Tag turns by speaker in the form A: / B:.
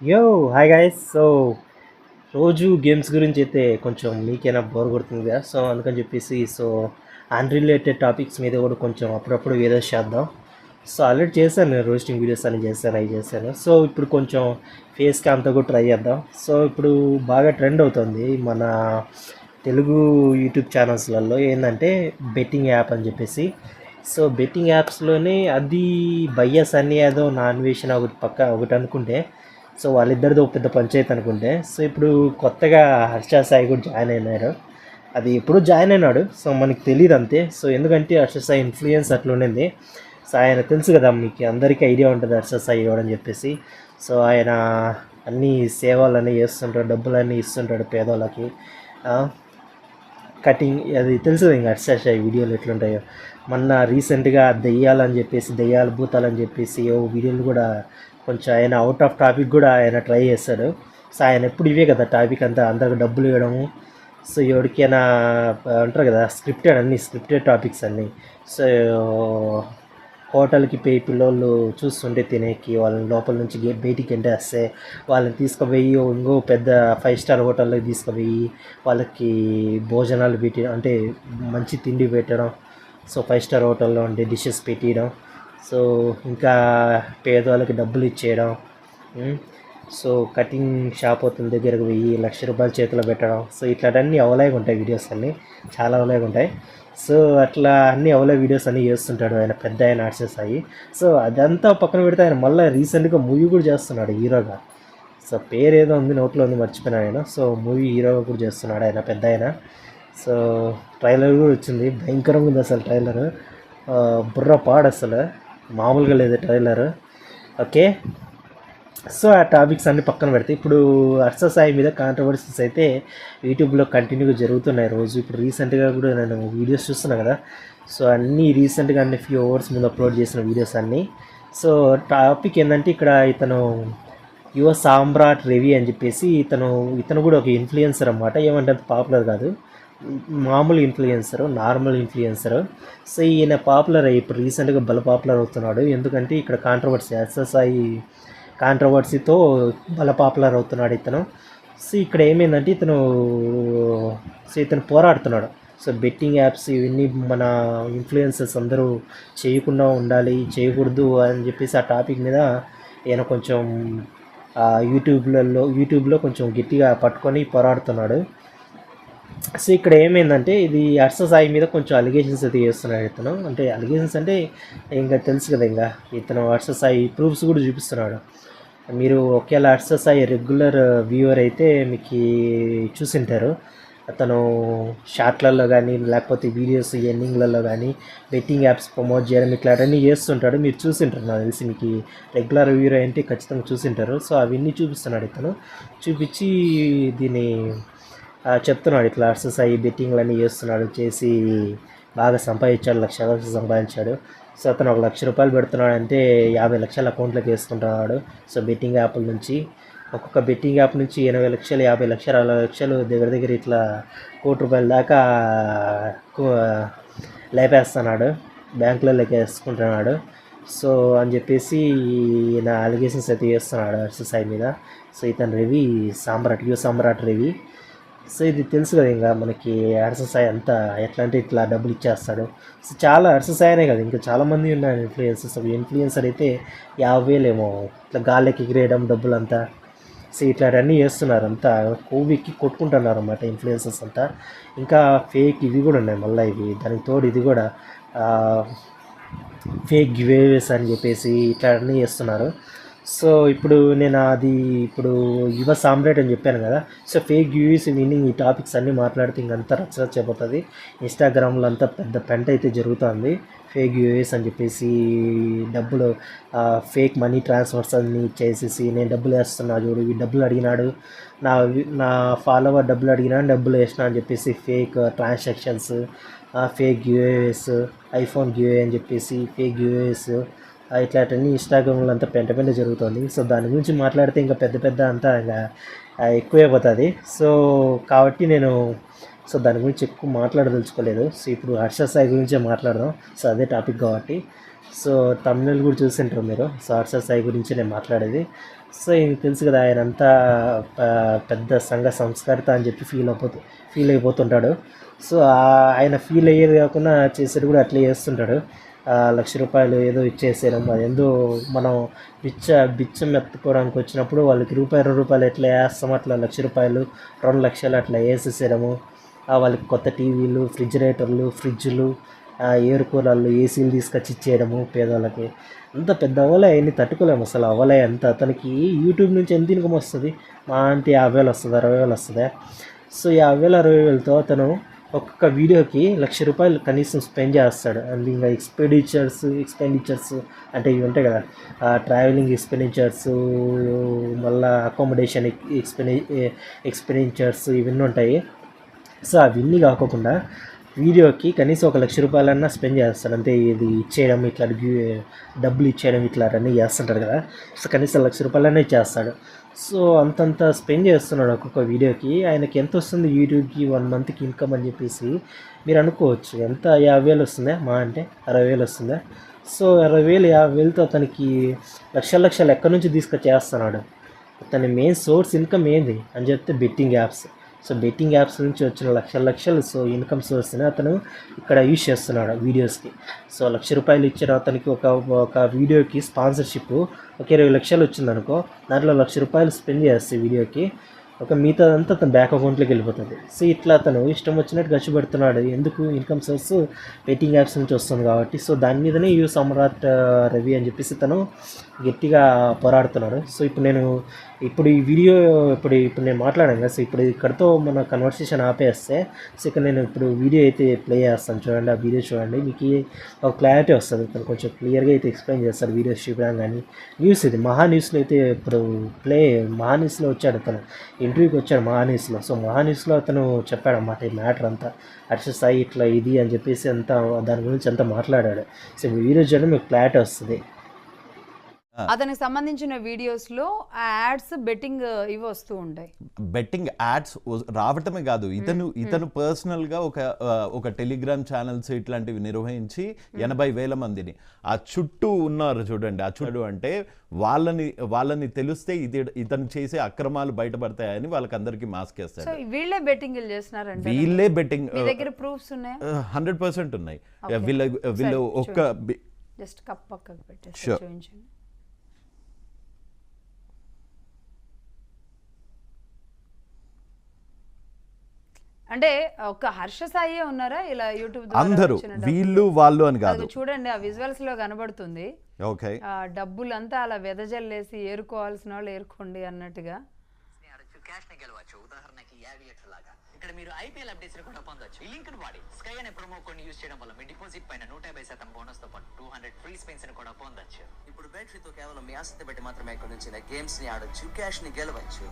A: యో hi guys. రోజు games గురించి అయితే కొంచెం మీకైనా బోర్ కొడుతుంది కదా, సో అందుకని చెప్పేసి అన్రిలేటెడ్ టాపిక్స్ మీద కూడా కొంచెం అప్పుడప్పుడు ఏదో చేద్దాం. సో ఆల్రెడీ చేశాను, నేను రోస్టింగ్ వీడియోస్ అని చేశాను, అవి చేశాను. సో ఇప్పుడు కొంచెం ఫేస్ క్యామ్తో కూడా ట్రై చేద్దాం. సో ఇప్పుడు బాగా ట్రెండ్ అవుతుంది మన తెలుగు యూట్యూబ్ ఛానల్స్లలో ఏంటంటే బెట్టింగ్ యాప్ అని చెప్పేసి. సో బెట్టింగ్ యాప్స్లోనే అది బయ్యస్ అని ఏదో నాన్ వేషన్ ఒకటి పక్క ఒకటి అనుకుంటే, సో వాళ్ళిద్దరిది ఒక పెద్ద పంచాయతీ అనుకుంటే, సో ఇప్పుడు కొత్తగా హర్ష సాయి కూడా జాయిన్ అయినారు. అది ఎప్పుడు జాయిన్ అయినాడు, సో మనకి తెలియదు అంతే. సో ఎందుకంటే హర్ష సాయి ఇన్ఫ్లుయెన్స్ అట్లా ఉండింది. సో ఆయన తెలుసు కదా, మీకు అందరికీ ఐడియా ఉంటుంది హర్ష సాయి ఎవడని చెప్పేసి. సో ఆయన అన్ని సేవలన్నీ చేస్తుంటాడు, డబ్బులన్నీ ఇస్తుంటాడు పేదోళ్ళకి. కటింగ్ అది తెలుసు ఇంకా హర్ష సాయి వీడియోలు ఎట్లుంటాయో. మొన్న రీసెంట్గా దెయ్యాలని చెప్పేసి, దెయ్యాలు భూతాలని చెప్పేసి వీడియోలు కూడా కొంచెం ఆయన అవుట్ ఆఫ్ టాపిక్ కూడా ఆయన ట్రై చేస్తాడు. సో ఆయన ఎప్పుడు ఇవే కదా టాపిక్ అంతా, అందరికి డబ్బులు ఇవ్వడము. సో ఎవరికైనా అంటారు కదా స్క్రిప్టెడ్, అన్ని స్క్రిప్టెడ్ టాపిక్స్ అన్నీ. సో హోటల్కి పోయి పిల్లోళ్ళు చూస్తుంటే తినేకి వాళ్ళని లోపల నుంచి బయటికి ఎంటేస్తే వాళ్ళని తీసుకుపోయి ఇంకో పెద్ద 5 స్టార్ హోటల్లోకి తీసుకుపోయి వాళ్ళకి భోజనాలు పెట్టి, అంటే మంచి తిండి పెట్టడం. సో 5 స్టార్ హోటల్లో ఉండే డిషెస్ పెట్టడం. సో ఇంకా పేదవాళ్ళకి డబ్బులు ఇచ్చేయడం. సో కటింగ్ షాప్ అవుతుంది దగ్గరకు పోయి ₹1,00,000 చేతిలో పెట్టడం. సో ఇట్లాంటివన్నీ అవలేగా ఉంటాయి వీడియోస్ అన్నీ, చాలా అవలేగా ఉంటాయి. సో అట్లా అన్ని అవలే వీడియోస్ అన్నీ చేస్తుంటాడు ఆయన, పెద్ద ఆయన ఆర్సెస్ అయ్యి. సో అదంతా పక్కన పెడితే ఆయన మళ్ళీ రీసెంట్గా మూవీ కూడా చేస్తున్నాడు హీరోగా. సో పేరు ఏదో ఉంది నోట్లో ఉంది, మర్చిపోయినా ఆయన. సో మూవీ హీరోగా కూడా చేస్తున్నాడు ఆయన, పెద్ద ఆయన. సో ట్రైలర్ కూడా వచ్చింది, భయంకరంగా ఉంది అసలు ట్రైలర్. బుర్ర పాడు అసలు, మామూలుగా లేదు ట్రైలర్. ఓకే, సో ఆ టాపిక్స్ అన్ని పక్కన పెడితే ఇప్పుడు హర్ష సాయి మీద కాంట్రవర్సీస్ అయితే యూట్యూబ్లో కంటిన్యూగా జరుగుతున్నాయి రోజు. ఇప్పుడు రీసెంట్గా కూడా నేను వీడియోస్ చూస్తున్నాను కదా, సో అన్నీ రీసెంట్గా అన్ని ఫ్యూ అవర్స్ ముందు అప్లోడ్ చేసిన వీడియోస్ అన్నీ. సో టాపిక్ ఏంటంటే ఇక్కడ ఇతను యువ సామ్రాట్ రవి అని చెప్పేసి, ఇతను కూడా ఒక ఇన్ఫ్లుయెన్సర్ అన్నమాట. ఏమంటే పాపులర్ కాదు, మామూలు ఇన్ఫ్లుయెన్సరు, నార్మల్ ఇన్ఫ్లుయెన్సరు. సో ఈయన పాపులర్ అయ్యి ఇప్పుడు రీసెంట్గా పాపులర్ అవుతున్నాడు. ఎందుకంటే ఇక్కడ కాంట్రవర్సీ, ఎస్ఎస్ఐ కాంట్రవర్సీతో పాపులర్ అవుతున్నాడు ఇతను. సో ఇక్కడ ఏమైందంటే ఇతను పోరాడుతున్నాడు. సో బెట్టింగ్ యాప్స్ ఇవన్నీ మన ఇన్ఫ్లుయెన్సర్స్ అందరూ చేయకుండా ఉండాలి, చేయకూడదు అని చెప్పేసి ఆ టాపిక్ మీద ఈయన కొంచెం యూట్యూబ్లో కొంచెం గట్టిగా పట్టుకొని పోరాడుతున్నాడు. సో ఇక్కడ ఏమైందంటే ఇది హర్ష సాయి మీద కొంచెం అలిగేషన్స్ అయితే చేస్తున్నాడు ఇతను. అంటే అలిగేషన్స్ అంటే ఇంకా తెలుసు కదా, ఇంకా ఇతను హర్ష సాయి ప్రూఫ్స్ కూడా చూపిస్తున్నాడు. మీరు ఒకవేళ హర్ష సాయి రెగ్యులర్ వ్యూవర్ అయితే మీకు చూసింటారు. అతను షార్ట్లలో కానీ లేకపోతే వీడియోస్ ఎండింగ్లలో కానీ బెట్టింగ్ యాప్స్ ప్రమోట్ చేయడం ఇట్లాంటివన్నీ చేస్తుంటాడు. మీరు చూసింటారు నాకు తెలిసి, మీకు రెగ్యులర్ వ్యూవర్ అంటే ఖచ్చితంగా చూసింటారు. సో అవన్నీ చూపిస్తున్నాడు ఇతను. చూపించి దీన్ని చెప్తున్నాడు, ఇట్లా హర్ష సాయి బెట్టింగ్లన్నీ చేస్తున్నాడు, చేసి బాగా సంపాదించాడు, ₹1,00,000 సంపాదించాడు. సో అతను ₹1,00,000 పెడుతున్నాడు అంటే 50 లక్షలు అకౌంట్లోకి వేసుకుంటున్నాడు. సో బెట్టింగ్ యాప్ల నుంచి ఒక్కొక్క బెట్టింగ్ యాప్ నుంచి 80 లక్షలు, 50 లక్షలు, 60 లక్షలు దగ్గర దగ్గర ఇట్లా ₹1,00,00,000 దాకా లేపేస్తున్నాడు, బ్యాంకులలోకి వేసుకుంటున్నాడు. సో అని చెప్పేసి ఈయన అలిగేషన్స్ అయితే చేస్తున్నాడు హర్ష సాయి మీద. సో ఇతను రవి సామ్రాట్, యువ సామ్రాట్ రవి. సో ఇది తెలుసు కదా, ఇంకా మనకి హర్ష సాయి అంతా ఎట్లా అంటే ఇట్లా డబ్బులు ఇచ్చేస్తాడు. సో చాలా హర్ష సాయనే కదా, ఇంకా చాలామంది ఉన్నారు ఇన్ఫ్లుయెన్సర్స్. ఇన్ఫ్లుయెన్సర్ అయితే 50,000 ఏమో ఇట్లా గాలికి ఎగిరేయడం డబ్బులంతా. సో ఇట్లాంటివన్నీ చేస్తున్నారు, అంతా కోవికి కొట్టుకుంటున్నారు అన్నమాట ఇన్ఫ్లుయెన్సర్స్ అంతా. ఇంకా ఫేక్ ఇవి కూడా ఉన్నాయి మళ్ళీ, ఇవి దానికి తోడు ఇది కూడా ఫేక్ గివేవేస్ అని చెప్పేసి ఇట్లాంటివన్నీ చేస్తున్నారు. సో ఇప్పుడు నేను ఇప్పుడు యువ సామ్రాట్ అని చెప్పాను కదా. సో ఫేక్ గివేస్ మీనింగ్ ఈ టాపిక్స్ అన్నీ మాట్లాడితే ఇంకంతా రచ్చరచ్చ అయిపోతుంది. ఇన్స్టాగ్రామ్లో అంతా పెద్ద పెంట అయితే జరుగుతుంది. ఫేక్ గివేస్ అని చెప్పేసి డబ్బులు, ఫేక్ మనీ ట్రాన్స్ఫర్స్ అన్నీ చేసేసి, నేను డబ్బులు వేస్తున్నా చూడు, ఈ డబ్బులు అడిగినాడు, నా నా ఫాలోవర్ డబ్బులు అడిగినా డబ్బులు వేసినా అని చెప్పేసి fake transactions, fake giveaways, iPhone giveaway అని చెప్పేసి ఫేక్ గివేస్, ఇట్లాంటివన్నీ ఇన్స్టాగ్రామ్లో అంతా పెంట పెంట జరుగుతుంది. సో దాని గురించి మాట్లాడితే ఇంకా పెద్ద పెద్ద అంతా ఇంకా ఎక్కువైపోతుంది. సో కాబట్టి నేను దాని గురించి ఎక్కువ మాట్లాడదలుచుకోలేదు. సో ఇప్పుడు హర్ష సాయి గురించే మాట్లాడదాం. సో అదే టాపిక్ కాబట్టి. సో తమిళ కూడా చూసింటారు మీరు. సో హర్ష సాయి గురించి నేను మాట్లాడేది. సో ఇది తెలుసు కదా, ఆయన అంతా పెద్ద సంఘ సంస్కర్త అని చెప్పి ఫీల్ అయిపోతుంటాడు. సో ఆయన ఫీల్ అయ్యేది కాకుండా చేసేది కూడా అట్లే చేస్తుంటాడు. ₹1,00,000 ఏదో ఇచ్చేసేయడం, అదేందో మనం బిచ్చం ఎత్తుకోవడానికి వచ్చినప్పుడు వాళ్ళకి ₹2 ఎట్లా వేస్తామో అట్లా ₹1,00,000 2,00,000 అట్లా వేసేసేయడము. వాళ్ళకి కొత్త టీవీలు, రిఫ్రిజిరేటర్లు, ఫ్రిడ్జ్లు, ఎయిర్ కూలర్లు, ఏసీలు తీసుకొచ్చి ఇచ్చేయడము పేదవాళ్ళకి. అంత పెద్ద అవ్వలే, అవన్నీ తట్టుకోలేము అసలు. అవ్వలే అంత అతనికి యూట్యూబ్ నుంచి ఎంత ఇన్కమ్ వస్తుంది? మా అంటే 50,000 వస్తుంది, 60,000 వస్తుంది. సో 50,000 60,000తో అతను ఒక్కొక్క వీడియోకి ₹1,00,000 కనీసం స్పెండ్ చేస్తాడు. అండ్ ఇంకా ఎక్స్పెండిచర్స్ అంటే ఇవి ఉంటాయి కదా, ట్రావెలింగ్ ఎక్స్పెండిచర్స్, మళ్ళీ అకామిడేషన్ ఎక్స్పెండిచర్స్ ఇవన్నీ ఉంటాయి. సో అవన్నీ కాకుండా వీడియోకి కనీసం ₹1,00,000 స్పెండ్ చేస్తాడు అంతే. ఇది ఇచ్చేయడం, ఇట్లా డబ్బులు ఇచ్చేయడం, ఇట్లా అన్నీ చేస్తుంటారు కదా. సో కనీసం ₹1,00,000 ఇచ్చేస్తాడు. సో అంతంత స్పెండ్ చేస్తున్నాడు ఒక్కొక్క వీడియోకి. ఆయనకి ఎంత వస్తుంది యూట్యూబ్కి 1 మంత్కి ఇన్కమ్ అని చెప్పేసి మీరు అనుకోవచ్చు. ఎంత 50,000 వస్తుందా? మా అంటే 60,000 వస్తుందా? సో 60,000 50,000తో అతనికి లక్షలు ఎక్కడి నుంచి తీసుకొచ్చేస్తున్నాడు? అతని మెయిన్ సోర్స్ ఇన్కమ్ ఏంది అని చెప్తే betting apps. So betting apps నుంచి వచ్చిన లక్షలు సో ఇన్కమ్ సోర్స్ని అతను ఇక్కడ యూజ్ చేస్తున్నాడు వీడియోస్కి. సో ₹1,00,000 ఇచ్చారు అతనికి. ఒక వీడియోకి స్పాన్సర్షిప్ ఒక 20 లక్షలు వచ్చిందనుకో, దాంట్లో ₹1,00,000 స్పెండ్ చేస్తే వీడియోకి, ఒక మిగతాదంతా అతను బ్యాంక్ అకౌంట్లోకి వెళ్ళిపోతుంది. సో ఇట్లా అతను ఇష్టం వచ్చినట్టు ఖర్చు పెడుతున్నాడు. ఎందుకు? ఇన్కమ్ సోర్స్ బెట్టింగ్ యాప్స్ నుంచి వస్తుంది కాబట్టి. సో దాని మీదనే సమ్రాట్ రవి అని చెప్పేసి తను గట్టిగా పోరాడుతున్నాడు. సో ఇప్పుడు ఈ వీడియో ఇప్పుడు నేను మాట్లాడాను కదా. సో ఇప్పుడు ఇక్కడతో మన కన్వర్సేషన్ ఆపేస్తే, సో ఇక్కడ నేను ఇప్పుడు వీడియో అయితే ప్లే చేస్తాను, చూడండి. ఆ వీడియో చూడండి, మీకు ఒక క్లారిటీ వస్తుంది. తను కొంచెం క్లియర్గా అయితే ఎక్స్ప్లెయిన్ చేస్తారు వీడియోస్ చూపించడం. కానీ న్యూస్ ఇది మహా న్యూస్లో అయితే ఇప్పుడు మహా న్యూస్లో వచ్చాడు అతను, ఇంటర్వ్యూకి వచ్చాడు మహా న్యూస్లో. సో మహా న్యూస్లో అతను చెప్పాడన్నమాట ఈ మ్యాటర్ అంతా. హర్ష సాయి ఇట్లా ఇది అని చెప్పేసి అంతా దాని గురించి అంతా మాట్లాడాడు. సో వీడియో చూడండి, మీకు క్లారిటీ వస్తుంది.
B: అతనికి సంబంధించిన వీడియోస్లో ఆ యాడ్స్ బెట్టింగ్ ఇవి వస్తూ ఉంటాయి.
C: బెట్టింగ్ యాడ్స్ రావటమే కాదు, ఇతను పర్సనల్గా ఒక టెలిగ్రామ్ ఛానల్స్ ఇట్లాంటివి నిర్వహించి 80,000 మందిని ఆ చుట్టూ ఉన్నారు చూడండి. ఆ చుట్టూ అంటే వాళ్ళని తెలిస్తే ఇతను చేసే అక్రమాలు బయటపడతాయని వాళ్ళకందరికీ మాస్క్ వేస్తాడు.
B: వీళ్ళే బెట్టింగ్ చేస్తున్నారంటే
C: వీళ్ళే బెట్టింగ్
B: దగ్గర ప్రూఫ్స్ ఉన్నాయా?
C: 100% ఉన్నాయి. వీళ్ళు ఒక్క
B: జస్ట్ కప్ పక్కకు పెట్టేసి చూపించండి. అంటే ఒక హర్ష సాయి ఉన్నారా ఇలా యూట్యూబ్
C: అందరూ వీళ్ళు వాళ్ళు అని కాదు,
B: చూడండి ఆ విజువల్స్ లో కనబడుతుంది.
C: ఓకే,
B: డబ్బులంతా అలా వెదజల్లేసి ఏరుకోవాల్సిన వాళ్ళు ఏరుకోండి అన్నట్టుగా.
D: ఉదాహరణకి ఇక్కడ మీరు ఐపీఎల్ అప్డేట్స్ కూడా పొందొచ్చు. ఈ లింక్ ను వాడి స్కై అనే ప్రోమో కోడ్ యూజ్ చేయడం వల్ల మీ డిపాజిట్ పైన 150% బోనస్ తో పాటు 200 ఫ్రీ స్పిన్స్ ని కూడా పొందొచ్చు. ఇప్పుడు బ్యాటరీతో కేవలం మీ ఆసక్తి బట్టి మాత్రమే ఇక్కడ నుంచి గేమ్స్ ని ఆడొచ్చు, క్యాష్ ని గెలవచ్చు.